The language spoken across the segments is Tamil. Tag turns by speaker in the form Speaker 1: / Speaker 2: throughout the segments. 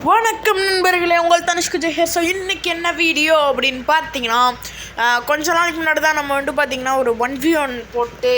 Speaker 1: வணக்கம் நண்பர்களே, உங்கள் தனுஷ்கு ஜெஹர். ஸோ இன்றைக்கி என்ன வீடியோ அப்படின்னு பார்த்தீங்கன்னா, கொஞ்ச நாளைக்கு முன்னாடி தான் நம்ம பார்த்திங்கன்னா ஒரு 1v1 போட்டு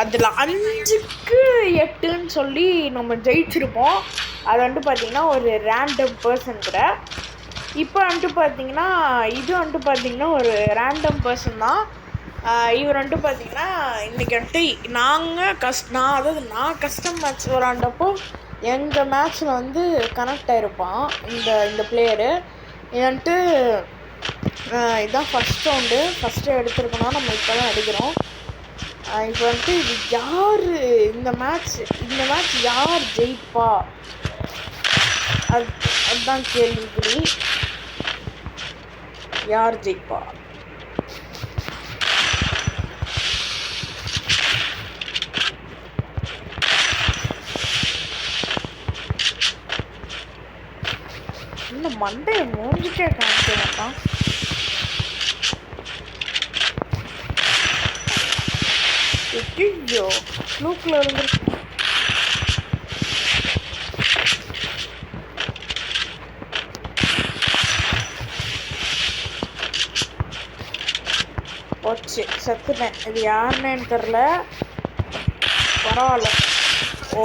Speaker 1: அதில் 5க்கு 8ன்னு சொல்லி நம்ம ஜெயிச்சிருப்போம். அது பார்த்திங்கன்னா ஒரு ரேண்டம் பர்சன் கூட. இப்போ பார்த்திங்கன்னா இது பார்த்திங்கன்னா ஒரு ரேண்டம் பர்சன் தான். இவர் பார்த்திங்கன்னா இன்றைக்கி நான் கஸ்டம் மேட்ச் விளாண்டப்போ எங்கள் மேட்ச்சில் கனெக்ட் ஆகிருப்பான் இந்த பிளேயரு. இது இதுதான் ஃபஸ்ட்டு எடுத்துருக்கோன்னா நம்ம இப்போ தான் எடுக்கிறோம். இப்போ இது யார் இந்த மேட்ச் யார் ஜெயிப்பா, அதுதான் கேள்விக்குறி. யார் ஜெயிப்பா? இந்த மண்டையை மூஞ்சிட்டே காமிக்க மாட்டான். ஐயோ, ஃப்ளூக்கில் இருந்துருக்கு. போச்சு, செத்துட்டேன். இது யாருன்னு தெரில, பரவாயில்ல. ஓ,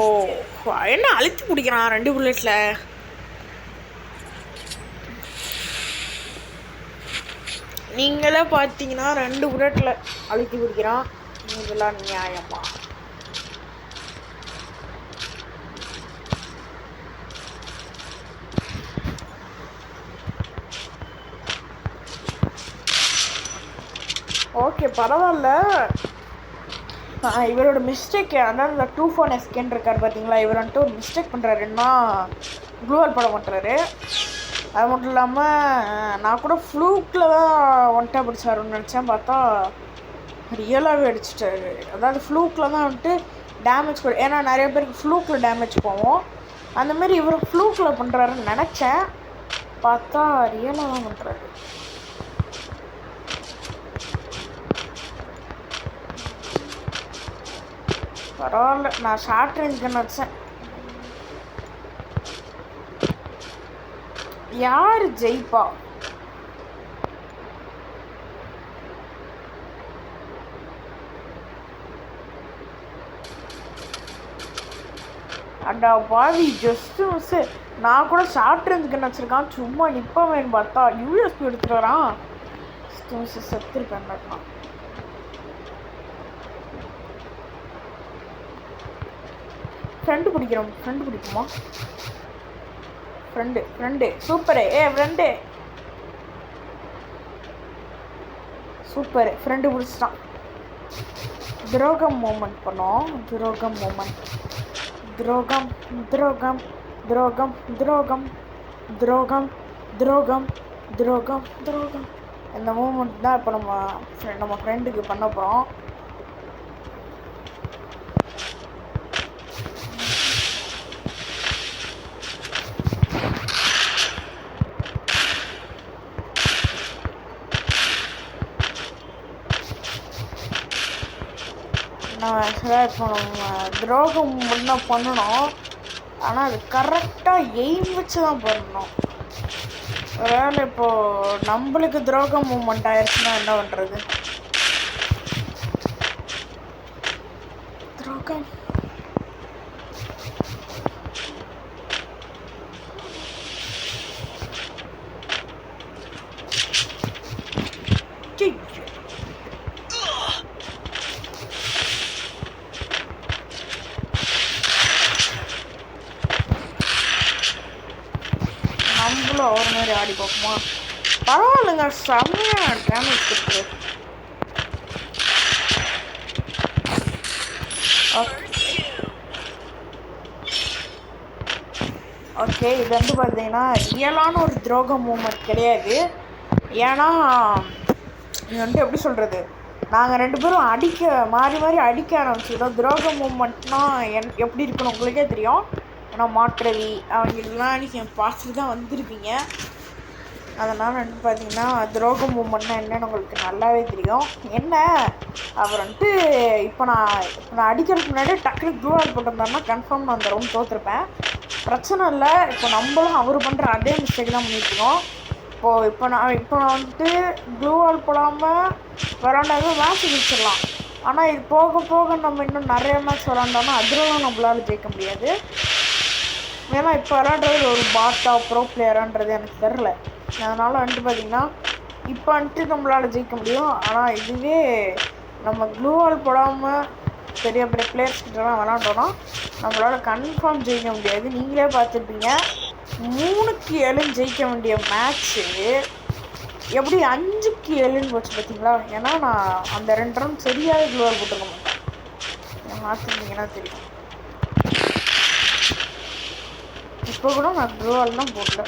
Speaker 1: என்ன அழுத்தி பிடிக்கிறான் 2 புல்லட்டில். நீங்களே பார்த்தீங்கன்னா 2 புல்லட்டில் அழுத்தி பிடிக்கிறான். இதெல்லாம் நியாயமா? ஓகே, பரவாயில்ல. இவரோட மிஸ்டேக் அதாவது இந்த 2-4 இருக்கார் பார்த்தீங்களா, இவர் ஒரு மிஸ்டேக் பண்ணுறாருன்னா க்ளூவால் போட மாட்டுறாரு. அது மட்டும் இல்லாமல் நான் கூட ஃப்ளூக்கில் தான் ஒன்ட்டா பிடிச்சாருன்னு நினச்சேன். பார்த்தா ரியலாகவே அடிச்சிட்டாரு. அதாவது ஃப்ளூக்கில் தான் டேமேஜ் ஏன்னா நிறைய பேருக்கு ஃப்ளூக்கில் டேமேஜ் போவோம். அந்தமாரி இவர் ஃப்ளூக்கில் பண்ணுறாருன்னு நினச்சேன். பார்த்தா ரியலாக தான் பண்ணுறாரு. பரவாயில்ல, நான் ஷார்ட் ரேஞ்சுக்கு நினச்சேன். யார் ஜெயிப்பா? அண்டா பாவி, ஜஸ்ட்டு மிஸ்ஸு. நான் கூட ஷார்ட் ரேஞ்சுக்கு நினச்சிருக்கான். சும்மா நிற்பவேன்னு பார்த்தா யூஎஸ்பி எடுத்துகிட்டு வரான். மிஸ்ஸு செத்துருக்கேன். ஃப்ரெண்டு பிடிக்குமா? Friend super. Friend super. Friend பிடிச்சிட்டான். துரோகம் மூமெண்ட் பண்ணோம். துரோகம் இந்த மூமெண்ட் தான் இப்போ நம்ம ஃப்ரெண்டுக்கு பண்ண போகிறோம். இப்போ நம்ம துரோகம் முன்ன பண்ணணும். ஆனால் அது கரெக்டாக எய்ம் வச்சு தான் பண்ணணும். ஒருவேளை இப்போது நம்மளுக்கு துரோகம் மூமெண்ட் ஆயிடுச்சுன்னா என்ன பண்ணுறது? துரோகம் நம்மளும் ஒரு மாதிரி ஆடி பார்ப்போமா? பரவாயில்லைங்க, செம்மையாக டேமேஜ் கொடுக்குது. ஓகே, இது பார்த்தீங்கன்னா ரியலான ஒரு துரோகம் மூமெண்ட் கிடையாது. ஏன்னா இது எப்படி சொல்கிறது, நாங்கள் 2 பேரும் மாறி அடிக்க ஆரம்பிச்சிட்டோம். துரோகம் மூமெண்ட்னால் எப்படி இருக்குன்னு உங்களுக்கே தெரியும். ஏன்னா மாற்றவி அவங்களெலாம் நீங்கள் பார்த்துட்டு தான் வந்திருப்பீங்க. அதனால் வந்து பார்த்தீங்கன்னா துரோக மூமெண்ட்னா என்னன்னு உங்களுக்கு நல்லாவே தெரியும். என்ன அவர் வந்துட்டு இப்போ நான் அடிக்கிறதுக்கு முன்னாடியே டக்குனு க்ளூவால் போட்டிருந்தாருன்னா கன்ஃபார்ம் நான் அந்த ரவுண்ட் தோற்றுருப்பேன். பிரச்சனை இல்லை, இப்போ நம்மளும் அவர் பண்ணுற அதே மிஸ்டேக் தான் பண்ணிட்டுருக்கோம். இப்போ நான் வந்துட்டு க்ளூவால் போடாமல் விளாண்டாவே மேட்ச் முடிச்சிடலாம். ஆனால் இது போக போக நம்ம இன்னும் நிறைய மேட்ச் விளாண்டோம்னா அதிலலாம் நம்மளால் ஜெயிக்க முடியாது. ஏன்னா இப்போ விளாட்றது ஒரு பாட்டா ப்ரோ பிளேயரான்றது எனக்கு தெரில. அதனால் வந்துட்டு பார்த்திங்கன்னா இப்போ வந்துட்டு நம்மளால் ஜெயிக்க முடியும். ஆனால் இதுவே நம்ம க்ளூவால் போடாமல் பெரிய பெரிய பிளேயர்ஸ்கிட்டலாம் விளாண்டோன்னா நம்மளால் கன்ஃபார்ம் ஜெயிக்க முடியாது. நீங்களே பார்த்துருப்பீங்க, 3-7 ஜெயிக்க வேண்டிய மேட்ச்சு எப்படி 5-7 போச்சு பார்த்தீங்களா? ஏன்னா நான் அந்த 2 ரவுண்ட் சரியாக க்ளூவால் போட்டுருக்க மாட்டேன். பார்த்துருந்தீங்கன்னா தெரியும். இப்போ கூட நான் க்ளூவால் தான் போடல.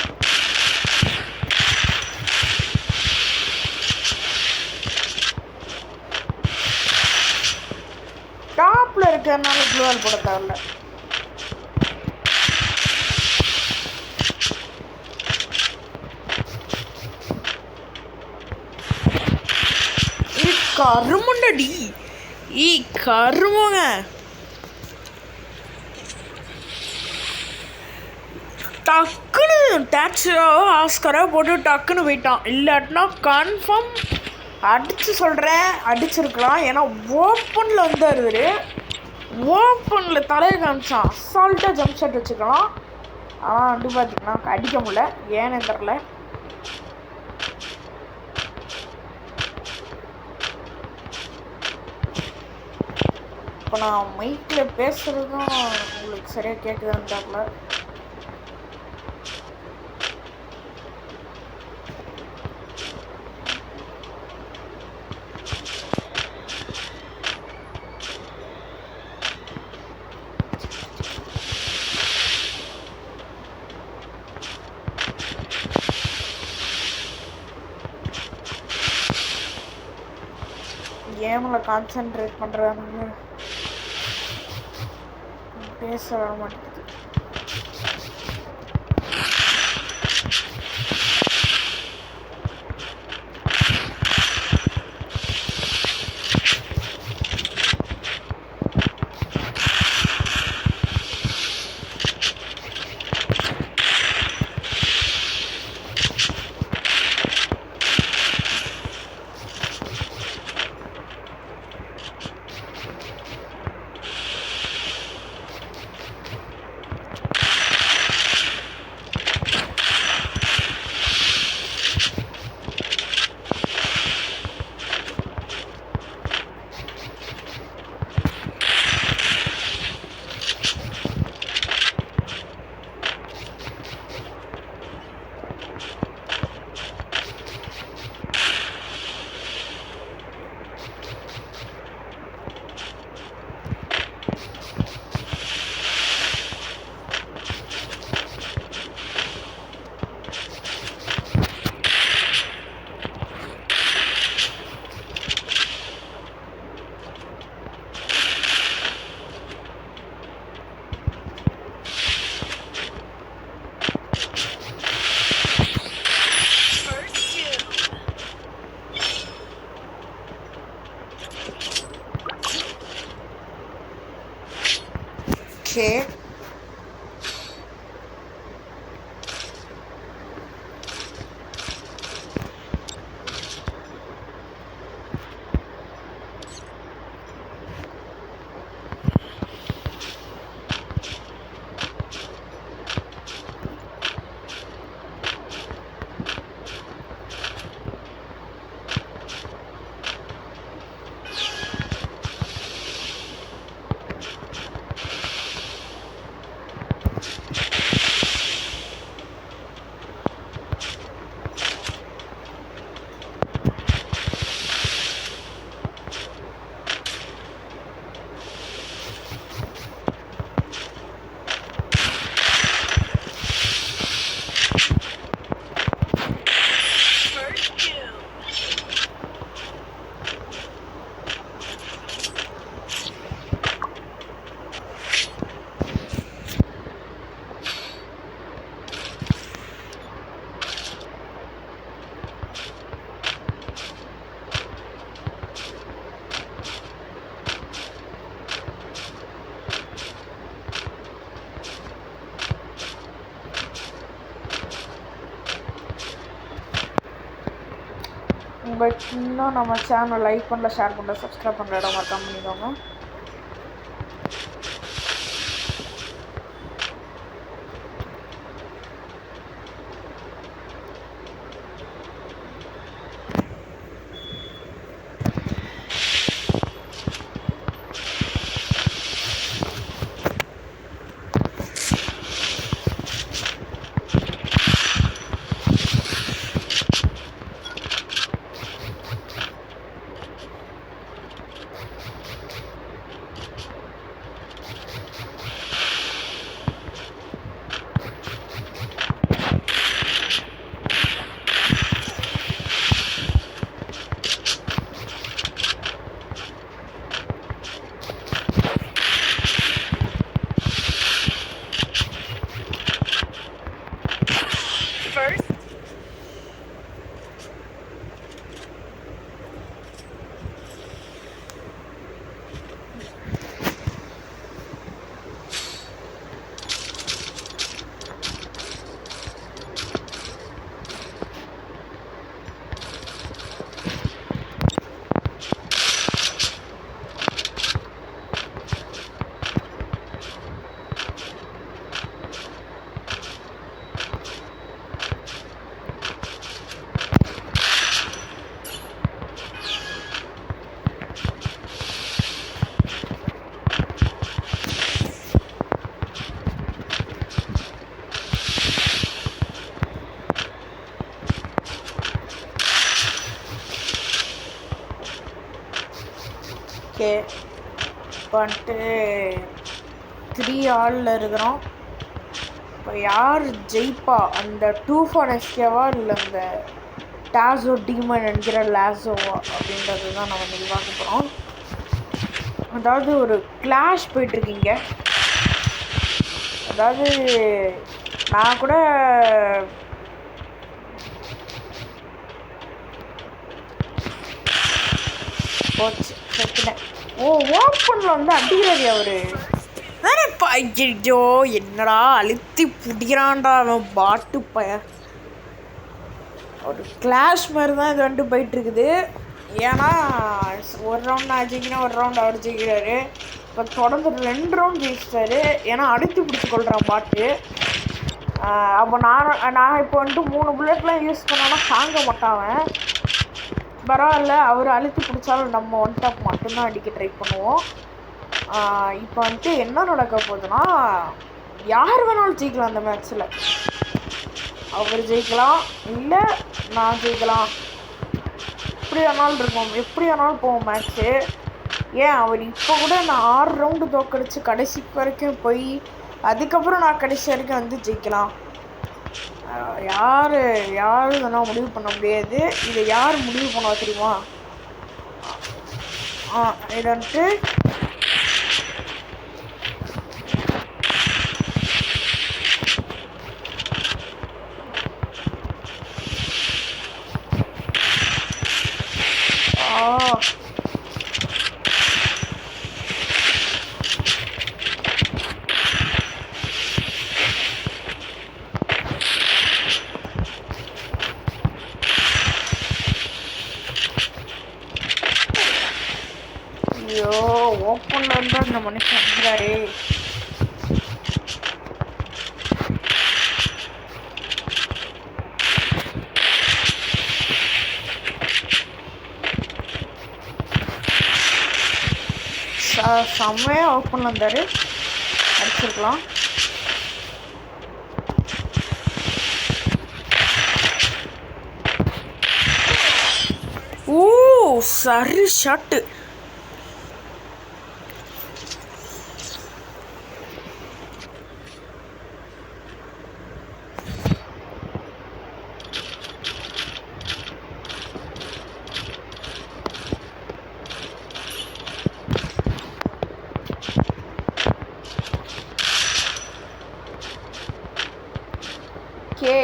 Speaker 1: டாப்பில் இருக்கிறதுனால க்ளூவால் போட தேவையில்ல. கருமண்டடி கருமங்க. டக்குன்னு டேக்ஸியாக ஆஸ்கராக போட்டு டக்குன்னு போயிட்டான். இல்லாட்டினா கன்ஃபார்ம் அடித்து சொல்கிறேன் அடிச்சிருக்கலாம். ஏன்னா ஓப்பனில் வந்தார் இவர், ஓப்பனில் தலையை காமிச்சான், அசால்ட்டாக ஜம்ப் ஷாட் வச்சுக்கலாம். ஆனால் வந்து பார்த்திங்கன்னா அடிக்க முடியல, ஏன்னு தெரில. இப்போ நான் மைக்கில் பேசுகிறதும் உங்களுக்கு சரியாக கேட்குதான்னு தெரியல. கேமில் கான்சென்ட்ரேட் பண்ணுறதுனால பேச வர மாட்டேங்குது. Okay. உங்களுக்கு இன்னும் நம்ம சேனல் லைக் பண்ணல, ஷேர் பண்ணல, சப்ஸ்கிரைப் பண்ணுற இடம் மறக்காம பண்ணிக்கோங்க. ஓகே, இப்போ வந்துட்டு 3 ஆளில் இருக்கிறோம். இப்போ யார் ஜெயிப்பா, அந்த 2-4 SKவா இல்லை இந்த டாஸோ டீமன் என்கிற லாஸோவா அப்படின்றது தான் நம்ம இன்னைக்கு பார்க்க போகிறோம். அதாவது ஒரு கிளாஷ் போயிட்டுருக்கீங்க. அதாவது நான் கூட போச்சு செத்துட்டேன். ஓப்பனில் வந்து அடிக்கிறாரு அவரு. ஐயோ, என்னடா அழுத்தி பிடிக்கிறான்டா அவன் பாட்டு பய. ஒரு கிளாஷ் மாதிரி தான் இது வந்துட்டு போயிட்டுருக்குது. ஏன்னா ஒரு ரவுண்ட் நான் ஜெயிக்கிறேன், ஒரு ரவுண்ட் அவர் ஜெயிக்கிறாரு. இப்போ தொடர்ந்து 2 ரவுண்ட் ஜெயிச்சிட்டாரு. ஏன்னா அழுத்தி பிடிச்சி கொள்கிறான் பாட்டு. அப்போ நான் இப்போ வந்துட்டு 3 புல்லட்லாம் யூஸ் பண்ணோன்னா தாங்க மாட்டான். பரவாயில்ல, அவர் அழுத்தி பிடிச்சாலும் நம்ம ஒன் டாப் மட்டும்தான் அடிக்க ட்ரை பண்ணுவோம். இப்போ வந்துட்டு என்ன நடக்க போகுதுன்னா, யார் வேணாலும் ஜெயிக்கலாம் அந்த மேட்ச்சில். அவர் ஜெயிக்கலாம், இல்லை நான் ஜெயிக்கலாம், எப்படி வேணாலும் இருக்கும், எப்படி வேணாலும் போவோம் மேட்ச்சு. ஏன் அவர் இப்போ கூட நான் 6 ரவுண்டு தோக்கடிச்சு கடைசி வரைக்கும் போய் அதுக்கப்புறம் நான் கடைசி வரைக்கும் வந்து ஜெயிக்கலாம். யார் இதெல்லாம் முடிவு பண்ண முடியாது. இதை யார் முடிவு பண்ண தெரியுமா? இதை வந்துட்டு ஐயோ, ஓப்பனில் இருந்தால் இந்த மனுஷன் அடிக்கிறாரே. செம்மையாக ஓப்பனில் இருந்தார், அடிச்சிருக்கலாம். சரி ஷாட்டு.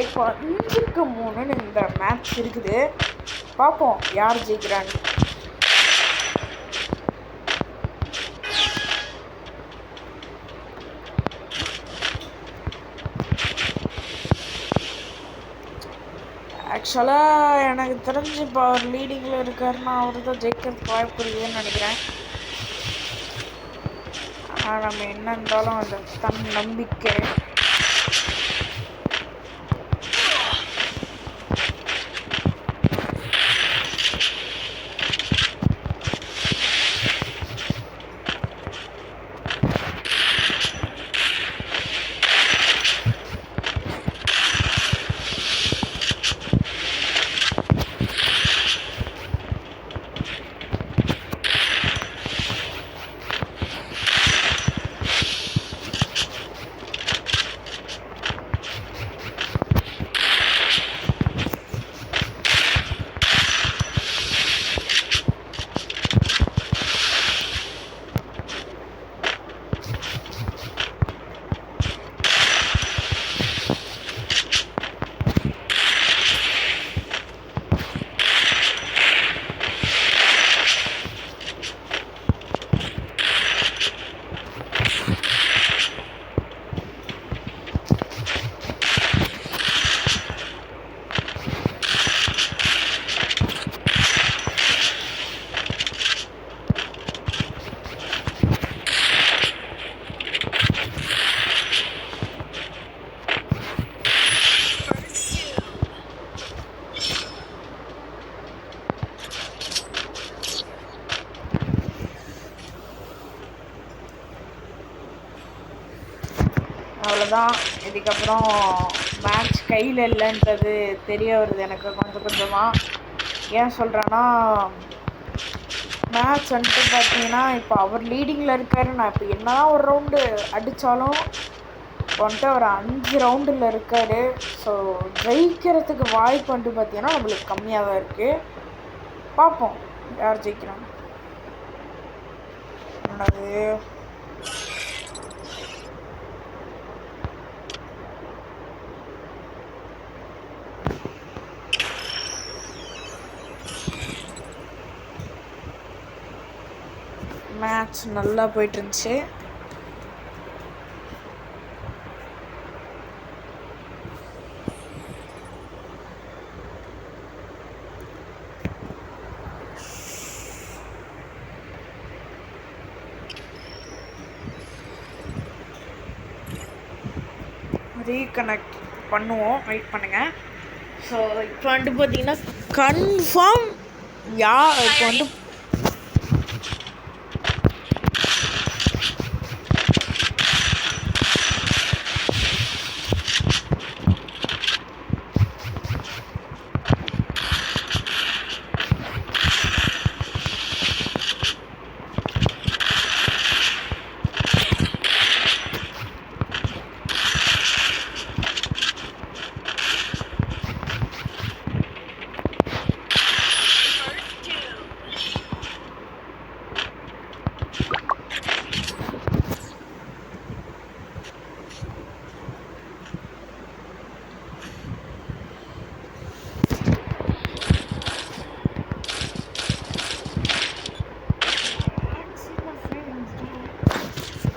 Speaker 1: இப்போ 5-3 இந்த மேட்ச் இருக்குது. பார்ப்போம் யார் ஜெயிக்கிறான்னு. ஆக்சுவலாக எனக்கு தெரிஞ்சு இப்போ அவர் லீடிங்கில் இருக்காருன்னா அவர் தான் ஜெயிக்கிறதுக்கு வாய்ப்பு இருக்குதுன்னு நினைக்கிறேன். ஆனால் நம்ம என்ன இருந்தாலும் அந்த தன் நம்பிக்கை அவ்வளோதான். இதுக்கப்புறம் மேட்ச் கையில் இல்லைன்றது தெரிய வருது எனக்கு கொஞ்சம் கொஞ்சமாக. ஏன் சொல்கிறேன்னா மேட்ச் வந்துட்டு பார்த்தீங்கன்னா இப்போ அவர் லீடிங்கில் இருக்கார். நான் இப்போ என்ன தான் ஒரு ரவுண்டு அடித்தாலும் வந்துட்டு அவர் 5 ரவுண்டில் இருக்கார். ஸோ ஜெயிக்கிறதுக்கு வாய்ப்பு வந்துட்டு பார்த்தீங்கன்னா நம்மளுக்கு கம்மியாக தான் இருக்குது. பார்ப்போம் யார் ஜெயிக்கிறாங்க. என்னது மேட்ச் நல்லா போயிட்டு இருந்துச்சு. ரீகனெக்ட் பண்ணுவோம், வெயிட் பண்ணுங்கள். ஸோ இப்போ வந்துட்டு பார்த்தீங்கன்னா கன்ஃபார்ம் இப்போ வந்து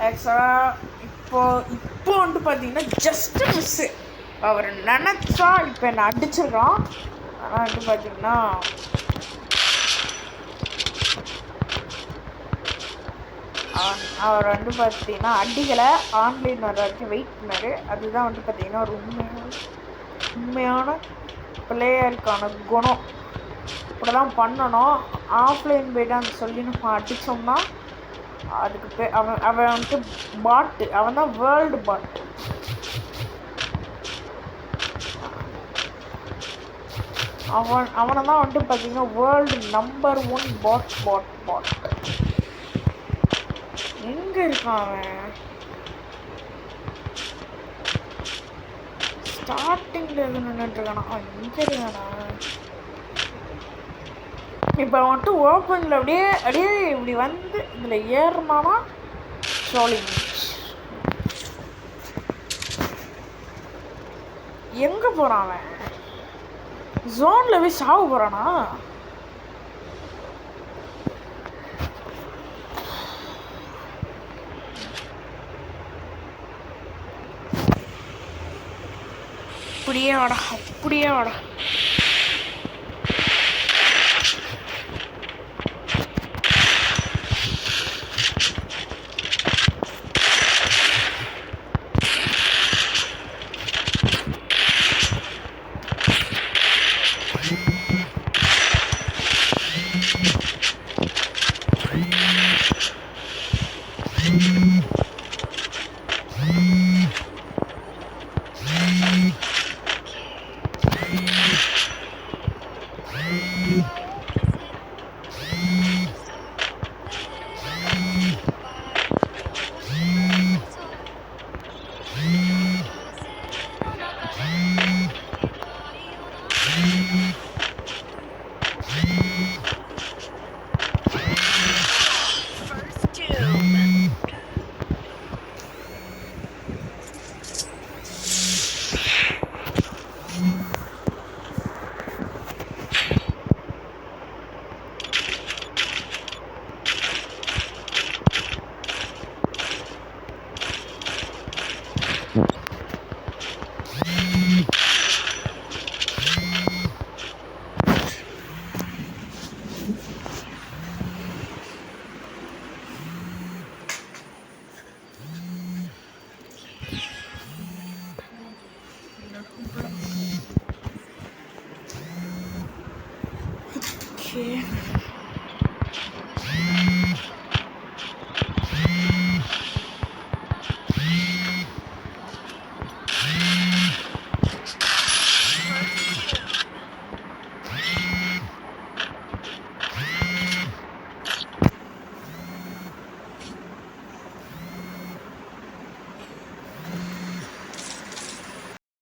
Speaker 1: ஆக்சுவலாக இப்போ வந்துட்டு பார்த்தீங்கன்னா ஜஸ்ட்டு மிஸ்ஸு. அவர் நினச்சா இப்போ என்னை அடிச்சிடறான். ஆனால் வந்துட்டு பார்த்தீங்கன்னா அவர் வந்துட்டு பார்த்தீங்கன்னா அடிகளை ஆன்லைன் வர வரைக்கும் வெயிட் பண்ணார். அதுதான் வந்துட்டு பார்த்தீங்கன்னா ஒரு உண்மையான பிளேயருக்கான குணம். இப்படி தான் பண்ணணும். ஆஃப்லைன் போய்ட்டான்னு சொல்லி நம்ம அடித்தோம்னா அதுக்கு அவன் வந்துட்டு பாட்டு, அவன் தான் வேர்ல்டு பாட்டு. அவனை தான் வந்துட்டு பார்த்தீங்கன்னா வேர்ல்டு நம்பர் 1 பாட். எங்கே இருக்கான் அவன்? ஸ்டார்டிங்கில் எது நின்றுட்டுருக்கானா? எங்கே இருக்கானா? இப்போ வந்துட்டு ஓப்பனில் அப்படியே இப்படி வந்து இதில் ஏறினானா ட்ரோலிங். எங்கே போகிறான் அவன்? ஜோனில் போய் சாவு போகிறானா? அப்படியே வாடா. Okay.